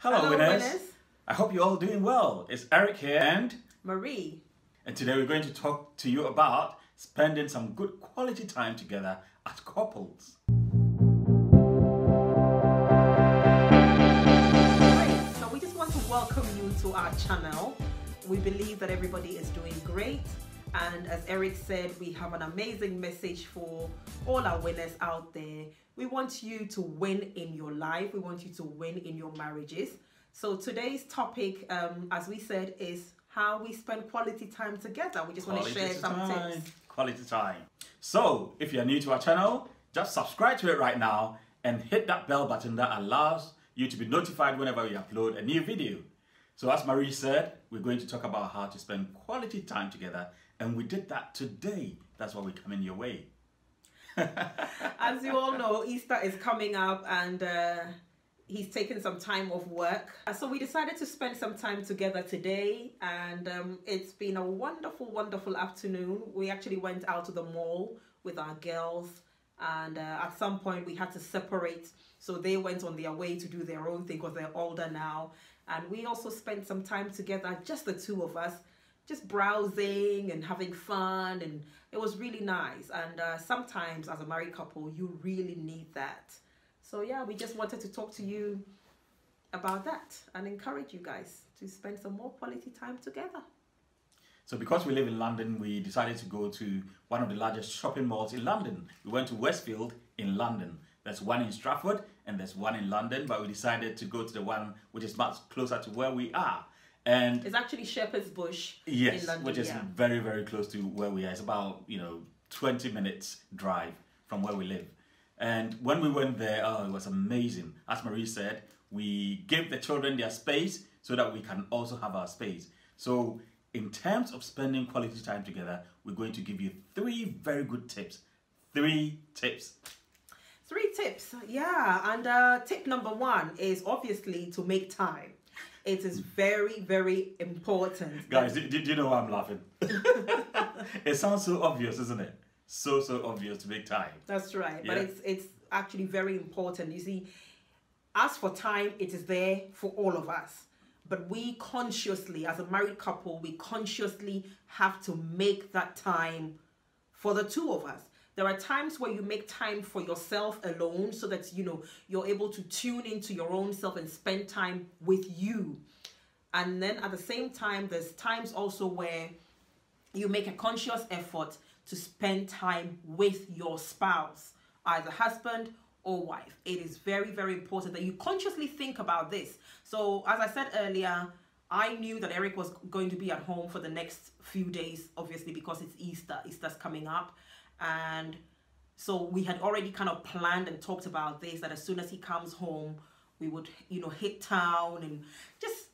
Hello winners. I hope you're all doing well. It's Eric here and Marie. And today we're going to talk to you about spending some good quality time together as couples. Great. So we just want to welcome you to our channel. We believe that everybody is doing great. And as Eric said, we have an amazing message for all our winners out there. We want you to win in your life. We want you to win in your marriages. So today's topic, as we said, is how we spend quality time together. We just want to share some tips. Quality time. So if you're new to our channel, just subscribe to it right now and hit that bell button that allows you to be notified whenever we upload a new video. So as Marie said, we're going to talk about how to spend quality time together. And we did that today. That's why we're coming your way. As you all know, Easter is coming up and he's taken some time off work. So we decided to spend some time together today, and it's been a wonderful, wonderful afternoon. We actually went out to the mall with our girls, and at some point we had to separate. So they went on their way to do their own thing because they're older now. And we also spent some time together, just the two of us, just browsing and having fun, and it was really nice. And sometimes as a married couple, you really need that. So yeah, we just wanted to talk to you about that and encourage you guys to spend some more quality time together. So because we live in London, we decided to go to one of the largest shopping malls in London. We went to Westfield in London. There's one in Stratford and there's one in London, but we decided to go to the one which is much closer to where we are. And it's actually Shepherd's Bush, yes, in London, which is very, very close to where we are. It's about, 20 minutes drive from where we live. And when we went there, oh, it was amazing. As Marie said, we gave the children their space so that we can also have our space. So in terms of spending quality time together, we're going to give you 3 very good tips. 3 tips. 3 tips, yeah. And tip number 1 is obviously to make time. It is very, very important. Guys, do you know why I'm laughing? It sounds so obvious, isn't it? So obvious to make time. That's right. Yeah. But it's actually very important. You see, as for time, it is there for all of us. But we consciously, as a married couple, we consciously have to make that time for the two of us. There are times where you make time for yourself alone so that, you're able to tune into your own self and spend time with you. And then at the same time, there's times also where you make a conscious effort to spend time with your spouse, either husband or wife. It is very, very important that you consciously think about this. So as I said earlier, I knew that Eric was going to be at home for the next few days, obviously, because it's Easter. Easter's coming up. And so we had already kind of planned and talked about this, that as soon as he comes home, we would, hit town and just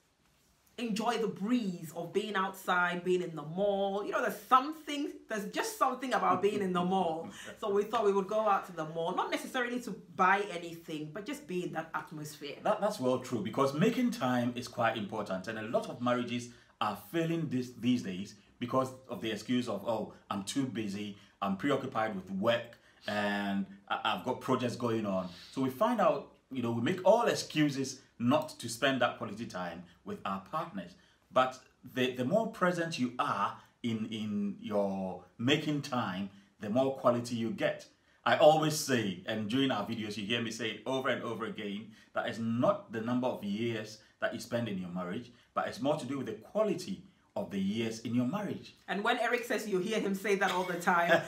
enjoy the breeze of being outside, being in the mall. There's just something about being in the mall. So we thought we would go out to the mall, not necessarily to buy anything, but just be in that atmosphere. That's well true, because making time is quite important. And a lot of marriages are failing these days because of the excuse of, oh, I'm too busy, I'm preoccupied with work, and I've got projects going on. So we find out, we make all excuses not to spend that quality time with our partners. But the more present you are in your making time, the more quality you get. I always say, and during our videos you hear me say it over and over again, that it's not the number of years that you spend in your marriage, but it's more to do with the quality of the years in your marriage. And when Eric says you hear him say that all the time,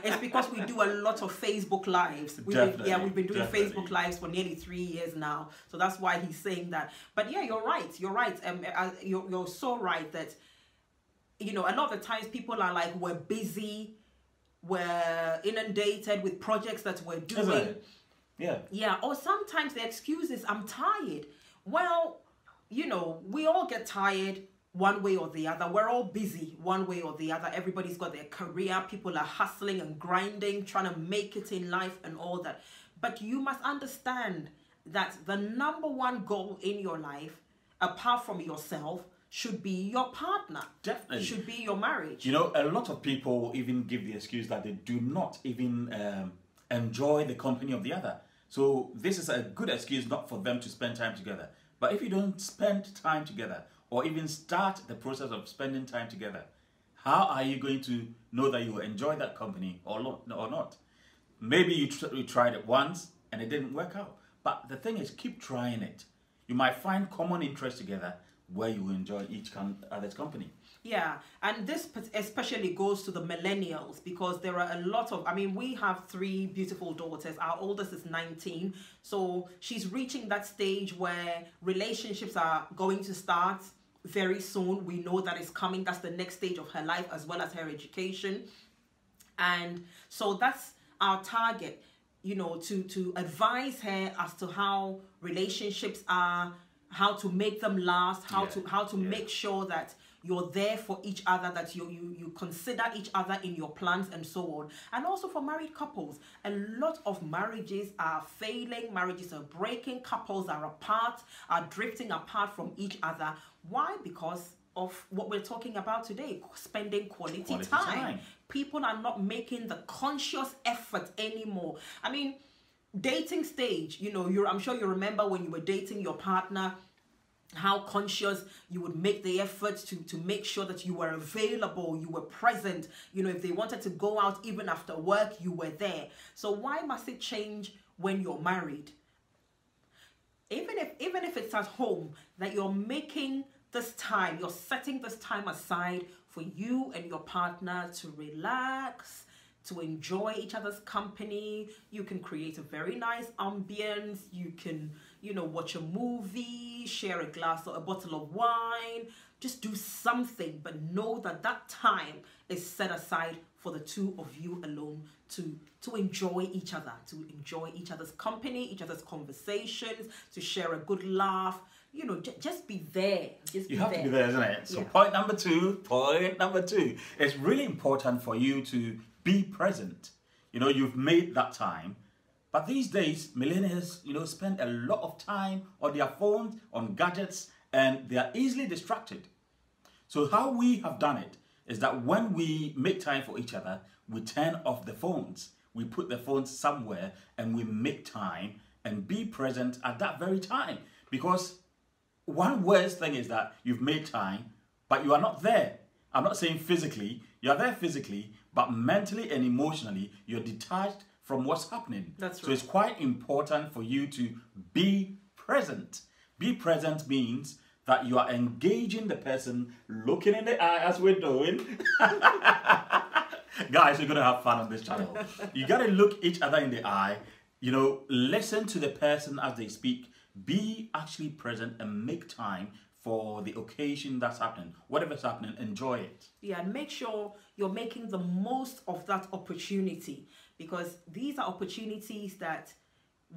it's because we do a lot of Facebook Lives. We've been doing Facebook Lives for nearly 3 years now. So that's why he's saying that. But yeah, you're right. You're right. You're so right that, a lot of the times people are like, we're busy, we're inundated with projects that we're doing. Yeah. Yeah. Or sometimes the excuse is, I'm tired. Well, we all get tired one way or the other. We're all busy one way or the other. Everybody's got their career. People are hustling and grinding, trying to make it in life and all that. But you must understand that the number 1 goal in your life, apart from yourself, should be your partner. Definitely. Should be your marriage. A lot of people even give the excuse that they do not even enjoy the company of the other. So this is a good excuse not for them to spend time together. But if you don't spend time together or even start the process of spending time together, how are you going to know that you will enjoy that company or not? Maybe you tried it once and it didn't work out. But the thing is, keep trying it. You might find common interest together where you will enjoy each other's company. Yeah, and this especially goes to the millennials, because there are a lot of, I mean, we have 3 beautiful daughters. Our oldest is 19, so she's reaching that stage where relationships are going to start very soon. We know that it's coming. That's the next stage of her life, as well as her education. And so that's our target, you know, to advise her as to how relationships are, how to make them last, how to make sure that you're there for each other, that you consider each other in your plans and so on. And also for married couples, a lot of marriages are failing, marriages are breaking, couples are apart, are drifting apart from each other. Why? Because of what we're talking about today, spending quality time. People are not making the conscious effort anymore. I mean, dating stage, you know, I'm sure you remember when you were dating your partner, how conscious you would make the effort to make sure that you were available, you were present. You know, if they wanted to go out even after work, you were there. So why must it change when you're married? Even if it's at home, that you're making this time, you're setting this time aside for you and your partner to relax, to enjoy each other's company. You can create a very nice ambience. You can, you know, watch a movie, share a glass or a bottle of wine, just do something, but know that that time is set aside for the 2 of you alone to enjoy each other, to enjoy each other's company, each other's conversations, to share a good laugh. You know, just be there. You have to be there, isn't it? So point number two, it's really important for you to be present. You know, you've made that time. But these days, millennials, you know, spend a lot of time on their phones, on gadgets, and they are easily distracted. So how we have done it is that when we make time for each other, we turn off the phones. We put the phones somewhere and we make time and be present at that very time. Because one worst thing is that you've made time, but you are not there. I'm not saying physically, you're there physically, but mentally and emotionally, you're detached from what's happening. That's right. So it's quite important for you to be present. Be present means that you are engaging the person, looking in the eye as we're doing. Guys, we're going to have fun on this channel. You got to look each other in the eye, you know, listen to the person as they speak, be actually present and make time for the occasion that's happening. Whatever's happening, enjoy it. Yeah, and make sure you're making the most of that opportunity, because these are opportunities that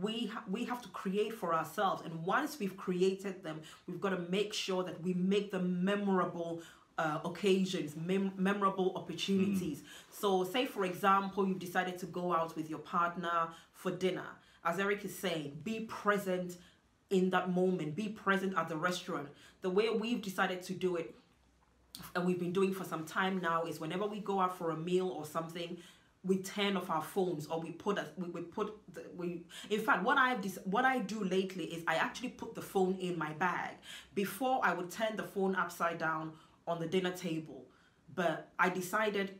we have to create for ourselves. And once we've created them, we've got to make sure that we make them memorable occasions, memorable opportunities. So say, for example, you've decided to go out with your partner for dinner. As Eric is saying, be present in that moment, be present at the restaurant. The way we've decided to do it, and we've been doing for some time now, is whenever we go out for a meal or something, we turn off our phones, or in fact, what I do lately is I actually put the phone in my bag. Before, I would turn the phone upside down on the dinner table, but I decided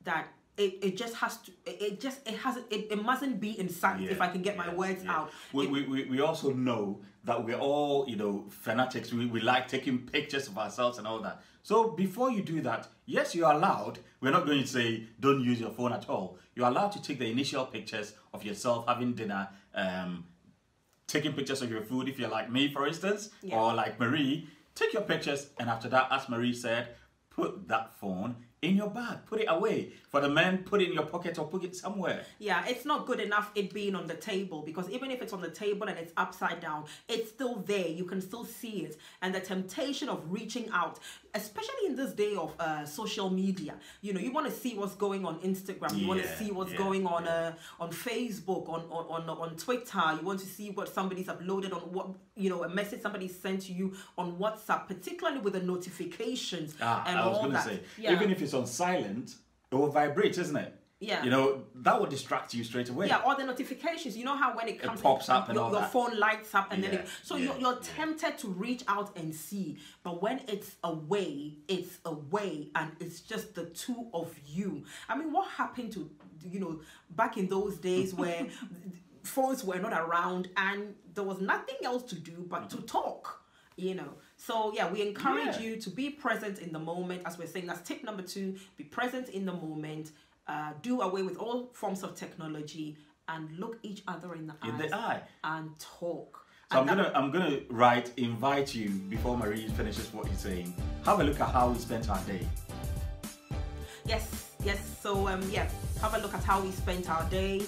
that it just has to, it mustn't be in sight, if I can get my words out. We also know that we're all, you know, fanatics. We like taking pictures of ourselves and all that. So before you do that, yes, you're allowed. We're not going to say don't use your phone at all. You're allowed to take the initial pictures of yourself having dinner, taking pictures of your food if you're like me, for instance, or like Marie. Take your pictures, and after that, as Marie said, put that phone in your bag, put it away. For the men, put it in your pocket or put it somewhere. Yeah, it's not good enough it being on the table, because even if it's on the table and it's upside down, it's still there. You can still see it. And the temptation of reaching out, especially in this day of social media, you know, you want to see what's going on Instagram. You want to see what's going on Facebook, on Twitter. You want to see what somebody's uploaded, on what, you know, a message somebody sent to you on WhatsApp, particularly with the notifications and all that. Even if it's on silent, it will vibrate, isn't it? Yeah. You know, that will distract you straight away. Yeah, or the notifications. You know how when it comes, pops up and all your that. phone lights up, and Yeah, then you're tempted to reach out and see. But when it's away, and it's just the two of you. I mean, what happened to, you know, back in those days where phones were not around and there was nothing else to do but to talk, you know? So yeah, we encourage you to be present in the moment. As we're saying, that's tip number 2, be present in the moment. Do away with all forms of technology and look each other in the eye and talk. So and I'm gonna invite you before Marie finishes what he's saying. Have a look at how we spent our day. Yes. So yeah, have a look at how we spent our day,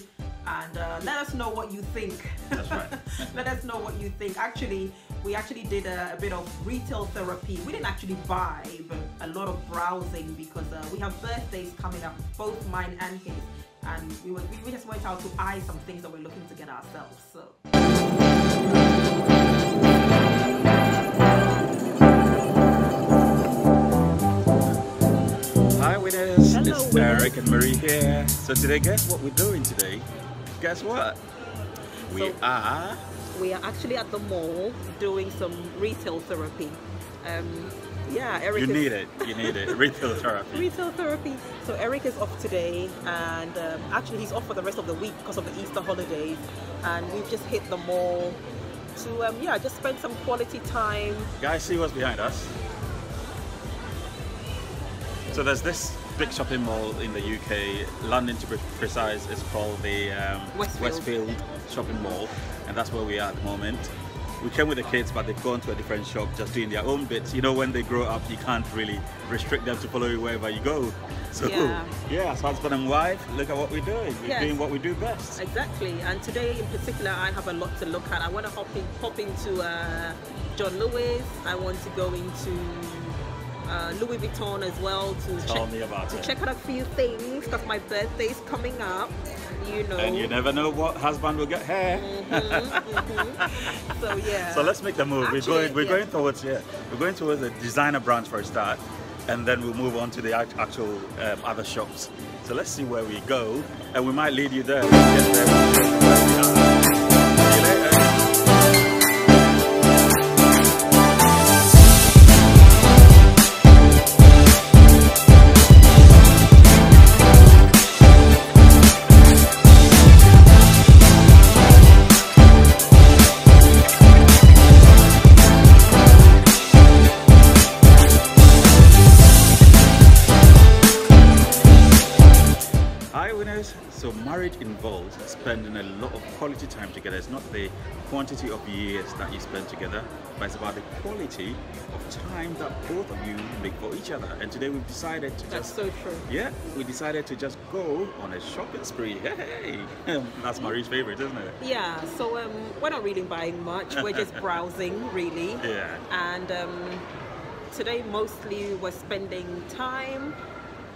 and let us know what you think. That's right. Let us know what you think. Actually, we did a bit of retail therapy. We didn't actually buy, but a lot of browsing, because we have birthdays coming up, both mine and his, and we just went out to eye some things that we're looking to get ourselves. So. Hi winners, Hello, it's winners. Eric and Marie here. So today, guess what we're doing today? Guess what? We are actually at the mall doing some retail therapy. Yeah, Eric. You need it. Retail therapy. Retail therapy. So Eric is off today, and actually he's off for the rest of the week because of the Easter holidays. And we've just hit the mall to just spend some quality time. Guys, see what's behind us? So there's this big shopping mall in the UK, London to be precise. It's called the Westfield Shopping Mall, and that's where we are at the moment. We came with the kids, but they've gone to a different shop, just doing their own bits. You know, when they grow up, you can't really restrict them to follow you wherever you go. So as husband and wife, look at what we're doing. We're doing what we do best. Exactly. And today in particular, I have a lot to look at. I want to hop into John Lewis. I want to go into Louis Vuitton as well to check out a few things, because my birthday is coming up, you know. And you never know what husband will get here. So yeah. So let's make the move. Actually, we're going towards the designer branch for a start, and then we'll move on to the actual other shops. So let's see where we go, and we might lead you there. See you later. So marriage involves spending a lot of quality time together. It's not the quantity of years that you spend together, but it's about the quality of time that both of you make for each other. And today we've decided to we decided to just go on a shopping spree. Hey, that's Marie's favorite, isn't it? Yeah. So we're not really buying much. We're just browsing, really. Yeah. And today mostly we're spending time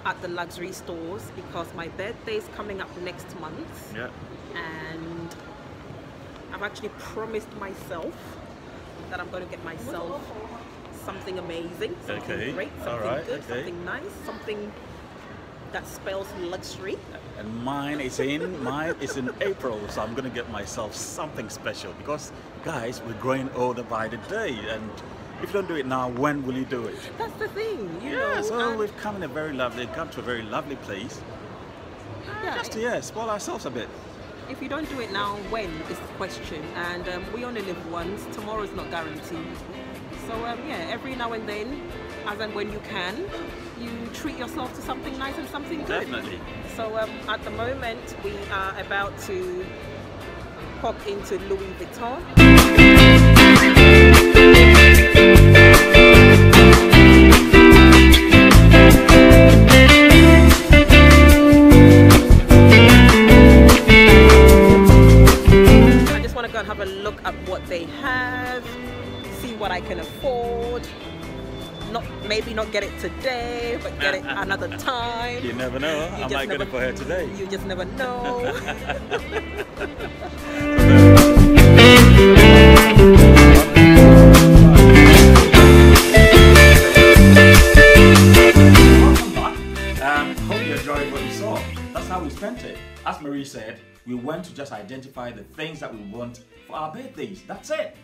at the luxury stores, because my birthday is coming up next month. Yeah. And I've actually promised myself that I'm going to get myself something amazing, something great, something good, something nice, something that spells luxury. And mine is in April, so I'm going to get myself something special, because guys, we're growing older by the day, and if you don't do it now, when will you do it? That's the thing, you know. So we've come to a very lovely place. Just to spoil ourselves a bit. If you don't do it now, when is the question? And we only live once. Tomorrow is not guaranteed. So every now and then, as and when you can, you treat yourself to something nice and something good. Definitely. So at the moment, we are about to pop into Louis Vuitton. Have a look at what they have, see what I can afford. Maybe not get it today, but get it another time. You never know. I might get it for her today. You just never know. Welcome back. Hope you enjoyed what you saw. That's how we went to just identify the things that we want for our birthdays. That's it,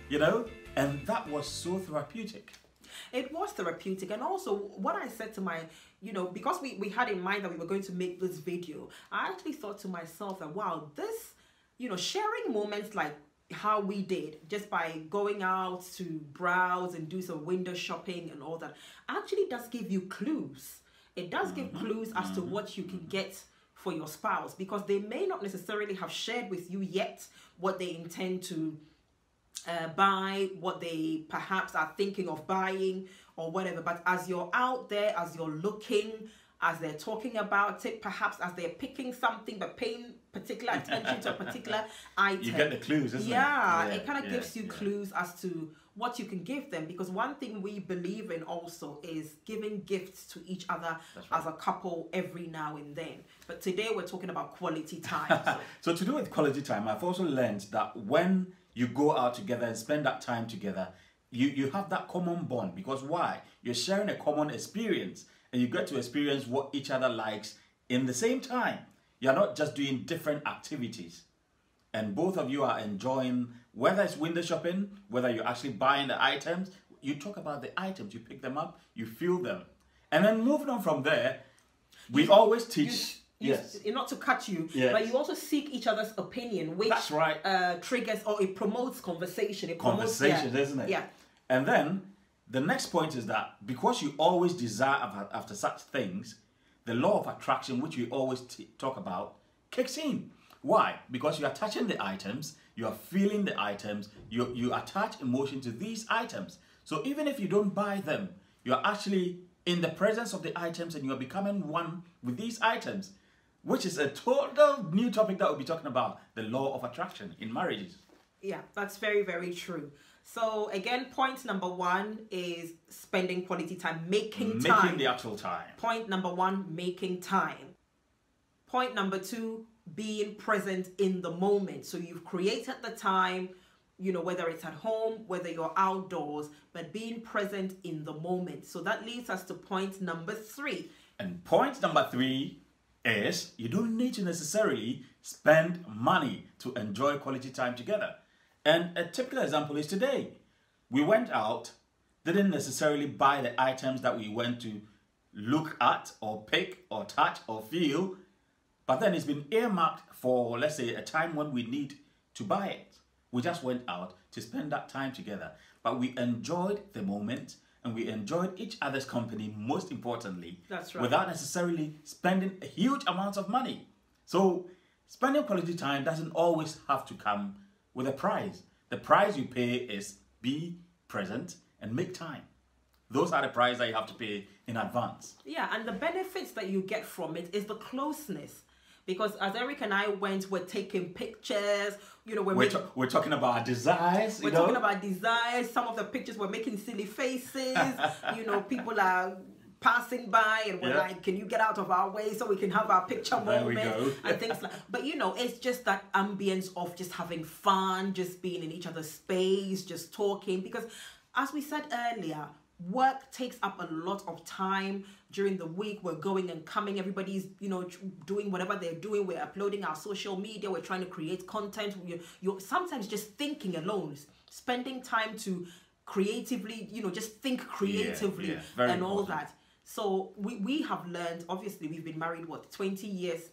you know? And that was so therapeutic. It was therapeutic. And also what I said to my, you know, because we had in mind that we were going to make this video, I actually thought to myself that, wow, this, you know, sharing moments like how we did just by going out to browse and do some window shopping and all that actually does give you clues. It does give clues as to what you can get for your spouse, because they may not necessarily have shared with you yet what they intend to buy, what they perhaps are thinking of buying or whatever. But as you're out there, as you're looking, as they're talking about it, perhaps as they're picking something but paying particular attention to a particular item, You get the clues, isn't it? Yeah, it kind of gives you clues as to what you can give them. Because one thing we believe in also is giving gifts to each other as a couple every now and then. But today we're talking about quality time. So to do with quality time, I've also learned that when you go out together and spend that time together, you have that common bond. Because why? You're sharing a common experience, and you get to experience what each other likes in the same time. You're not just doing different activities. And both of you are enjoying, whether it's window shopping, whether you're actually buying the items, you talk about the items, you pick them up, you feel them. And then moving on from there, we always teach... Not to cut you, but you also seek each other's opinion, which That's right. triggers or it promotes conversation. Conversation, isn't it? Yeah. And then the next point is that because you always desire after such things, the law of attraction, which we always talk about, kicks in. Why? Because you are touching the items, you are feeling the items, you attach emotion to these items. So even if you don't buy them, you are actually in the presence of the items and you are becoming one with these items, which is a total new topic that we'll be talking about, the law of attraction in marriages. Yeah, that's very, very true. So again, point number one is spending quality time, making time. Making the actual time. Point number one, making time. Point number two, being present in the moment. So you've created the time, you know, whether it's at home, whether you're outdoors, but being present in the moment. So that leads us to point number three. And point number three is you don't need to necessarily spend money to enjoy quality time together. And a typical example is today. We went out, didn't necessarily buy the items that we went to look at or pick or touch or feel, but then it's been earmarked for, let's say, a time when we need to buy it. We just went out to spend that time together, but we enjoyed the moment and we enjoyed each other's company, most importantly. That's right. Without necessarily spending a huge amount of money. So spending quality time doesn't always have to come with a price. The price you pay is be present and make time. Those are the price that you have to pay in advance. Yeah, and the benefits that you get from it is the closeness. Because as Eric and I went, we're taking pictures, you know, we're talking about our desires. We're talking about desires. Some of the pictures we're making silly faces. You know, people are passing by and we're like, can you get out of our way so we can have our picture moment and things like. But you know, it's just that ambience of just having fun, just being in each other's space, just talking. Because as we said earlier, work takes up a lot of time during the week. We're going and coming. Everybody's, you know, doing whatever they're doing. We're uploading our social media. We're trying to create content. You're sometimes just thinking alone, spending time to creatively, you know, just think creatively and all that. So we have learned, obviously, we've been married, what, 20 years?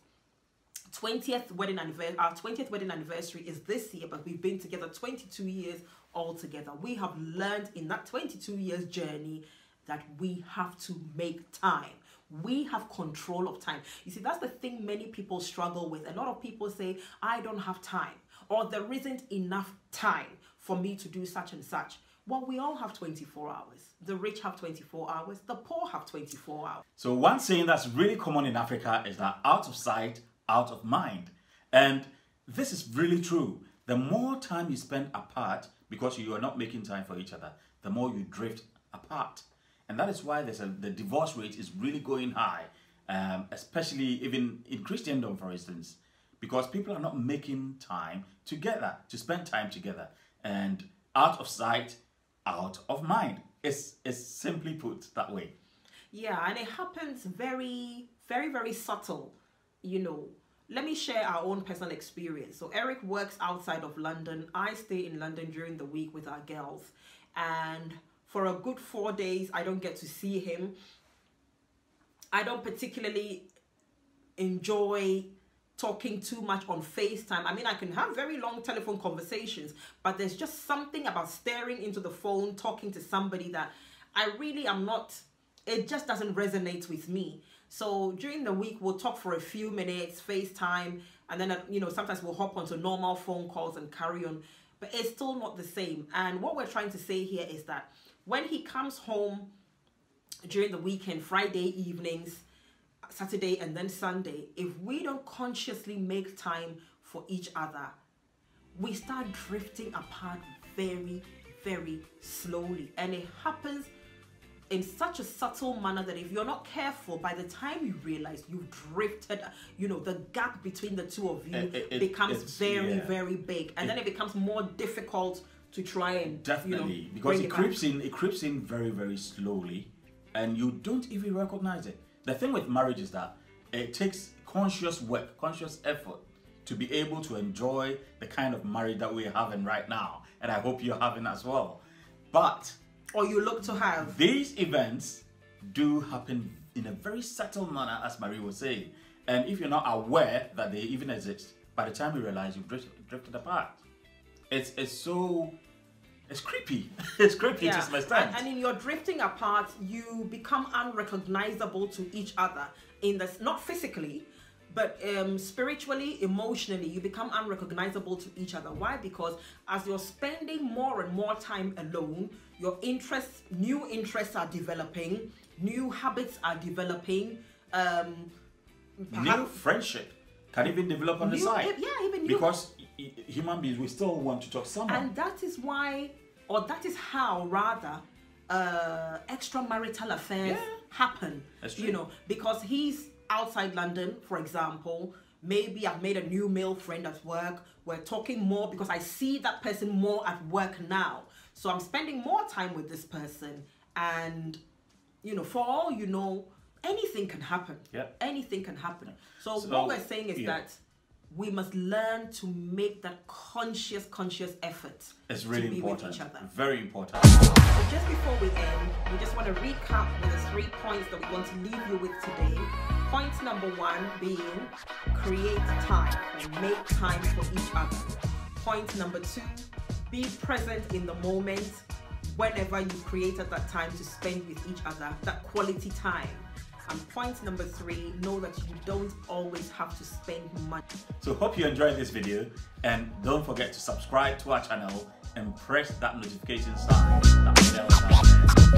20th wedding anniversary. Our 20th wedding anniversary is this year, but we've been together 22 years altogether. We have learned in that 22 years journey that we have to make time. We have control of time. You see, that's the thing many people struggle with. A lot of people say, I don't have time, or there isn't enough time for me to do such and such. Well, we all have 24 hours. The rich have 24 hours. The poor have 24 hours. So one saying that's really common in Africa is that out of sight, out of mind. And this is really true. The more time you spend apart, because you are not making time for each other, the more you drift apart. And that is why the divorce rate is really going high, especially even in Christendom, for instance, because people are not making time together, to spend time together. And out of sight, out of mind. It's simply put that way. Yeah, and it happens very, very, very subtle, you know. let me share our own personal experience. So Eric works outside of London. I stay in London during the week with our girls. And for a good 4 days, I don't get to see him. I don't particularly enjoy talking too much on FaceTime. I mean, I can have very long telephone conversations, but there's just something about staring into the phone, talking to somebody that I really am not, it just doesn't resonate with me. So during the week, we'll talk for a few minutes, FaceTime, and then, you know, sometimes we'll hop onto normal phone calls and carry on, but it's still not the same. And what we're trying to say here is that when he comes home during the weekend, Friday evenings, Saturday, and then Sunday, if we don't consciously make time for each other, we start drifting apart very, very slowly. And it happens in such a subtle manner that if you're not careful, by the time you realize you've drifted, you know, the gap between the two of you becomes very, very big. And then it becomes more difficult to try and, definitely, you know, because it creeps in very, very slowly, and you don't even recognize it. The thing with marriage is that it takes conscious work, conscious effort to be able to enjoy the kind of marriage that we're having right now. And I hope you're having as well. But or you look to have. These events do happen in a very subtle manner, as Marie was saying. And if you're not aware that they even exist, by the time you realize you've drifted apart. It's creepy. It's creepy to some extent. And in your drifting apart, you become unrecognizable to each other. Not physically, but spiritually, emotionally, you become unrecognizable to each other. Why? Because as you're spending more and more time alone, your new interests are developing, new habits are developing, new friendship can even develop on the side. Even new. Because human beings, we still want to talk to someone. And that is why, or that is how, rather, extramarital affairs happen. That's true. You know, because he's outside London, for example. Maybe I've made a new male friend at work. We're talking more because I see that person more at work now. So I'm spending more time with this person. And, you know, for all you know, anything can happen. Anything can happen. So what we're saying is that we must learn to make that conscious effort. It's really to be important. With each other. Very important. So just before we end, we just want to recap with the 3 points that we want to leave you with today. Point number 1 being create time or make time for each other. Point number 2, be present in the moment whenever you created that time to spend with each other, that quality time. And point number 3, know that you don't always have to spend money. So hope you enjoyed this video, and don't forget to subscribe to our channel and press that notification sign, that bell down there.